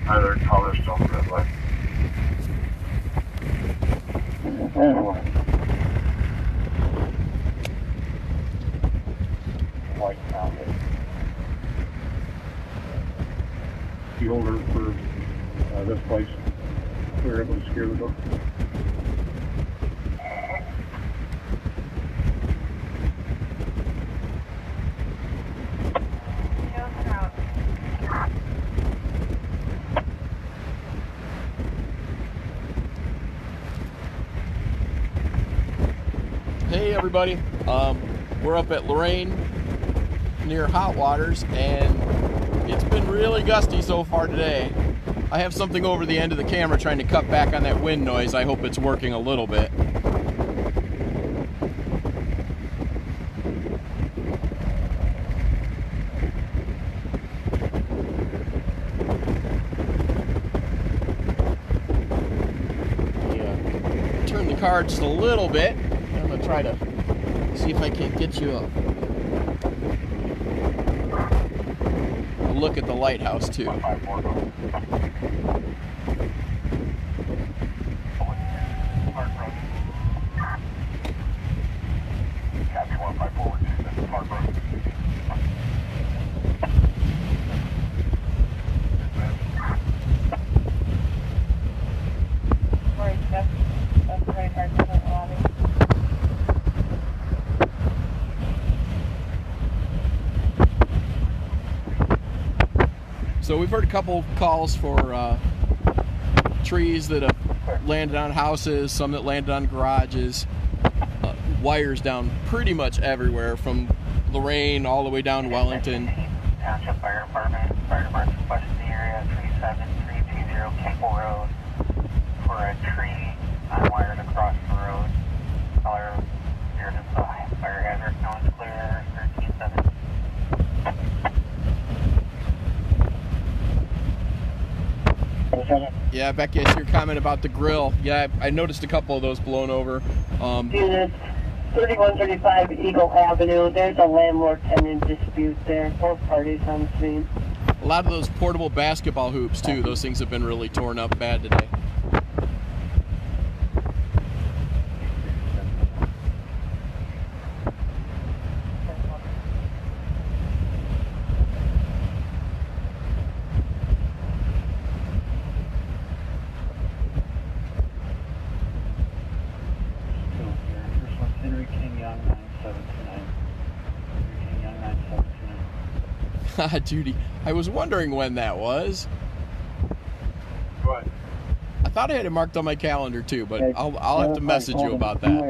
Either color still red light. White founded. The holder for this place. We were able to secure the door. Hey everybody, we're up at Lorain near Hot Waters, and it's been really gusty so far today. I have something over the end of the camera trying to cut back on that wind noise. I hope it's working a little bit. Yeah. Turn the car just a little bit. I'm gonna try to see if I can't get you a look at the lighthouse too. So we've heard a couple calls for trees that have landed on houses, some that landed on garages, wires down pretty much everywhere from Lorain all the way down to Wellington. Township Fire Department requesting the area 37320 Caple Road for a tree unwired across the road. Color here to the fire hazard, no one's clear, 137. Yeah, Becky, I see your comment about the grill. Yeah, I noticed a couple of those blown over. Unit 3135 Eagle Avenue. There's a landlord-tenant dispute there. Both parties on the scene. A lot of those portable basketball hoops, too. Those things have been really torn up bad today. Judy, I was wondering when that was. What? I thought I had it marked on my calendar too, but I'll have to message you about that. It's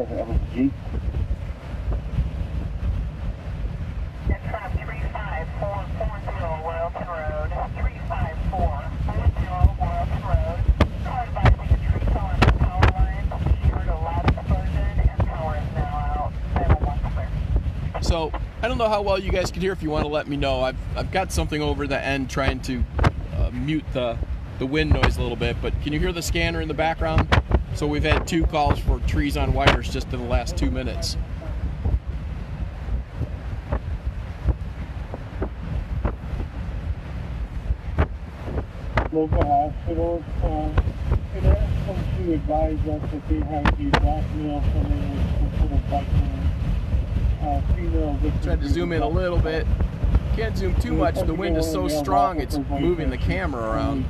from 35440 Royalton Road, 35440 Royalton Road. Car advising a tree fell on the power line. She heard a loud explosion and power is now out. 711 clear. So I don't know how well you guys can hear. If you want to let me know, I've got something over the end trying to mute the wind noise a little bit, but can you hear the scanner in the background? So we've had 2 calls for trees on wires just in the last 2 minutes. Local hospitals, it asked them to advise us that they had a blackmail coming with some sort of blackmail. Tried to zoom in a little bit. Can't zoom too much. The wind is so strong it's moving the camera around.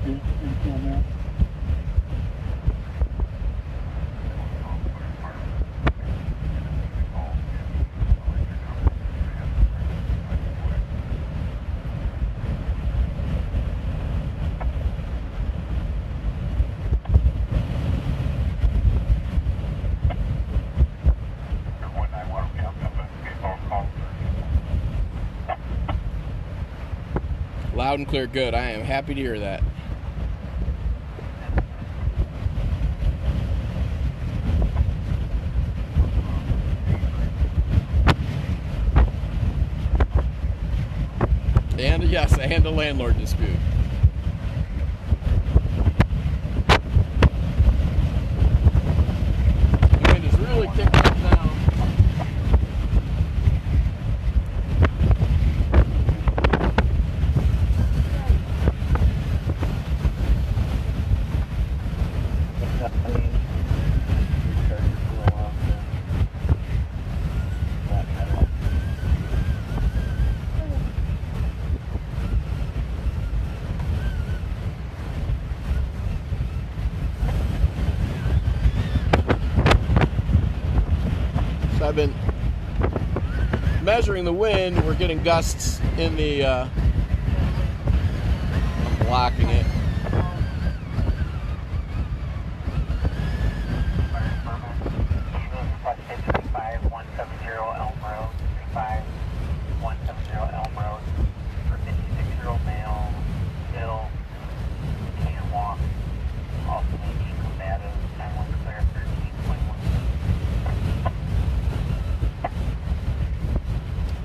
Loud and clear, good. I am happy to hear that. And yes, and a landlord dispute. The wind is really kicking up now. I've been measuring the wind. We're getting gusts in the, I'm blocking it. Fire department, Eagles requested 35170 Elm Road, 35170 Elm Road, for 56-year-old male, ill, can't walk, also may be combative, 9-1 clear, 13.1.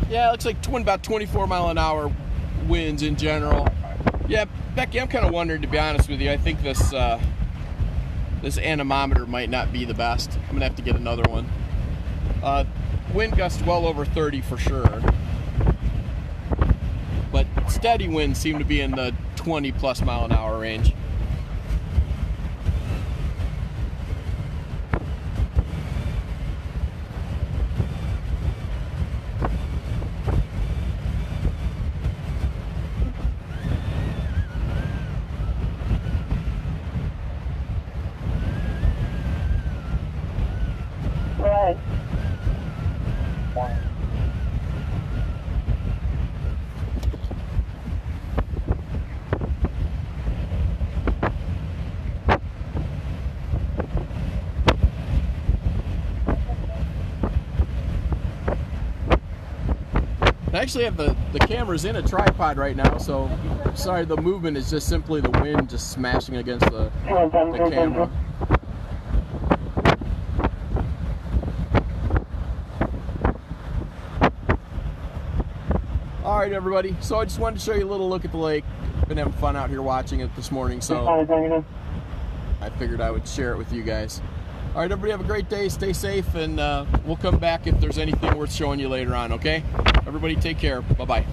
Yeah, it looks like about 24 mile an hour winds in general. Yeah, Becky, I'm kind of wondering, to be honest with you. I think this this anemometer might not be the best. I'm gonna have to get another one. Wind gust well over 30 for sure, but steady winds seem to be in the 20 plus mile an hour range. Right. I actually have the cameras in a tripod right now, so sorry, the movement is just simply the wind just smashing against the camera. All right, everybody. So I just wanted to show you a little look at the lake. Been having fun out here watching it this morning, so I figured I would share it with you guys. All right, everybody, have a great day. Stay safe, and we'll come back if there's anything worth showing you later on, okay? Everybody, take care. Bye-bye.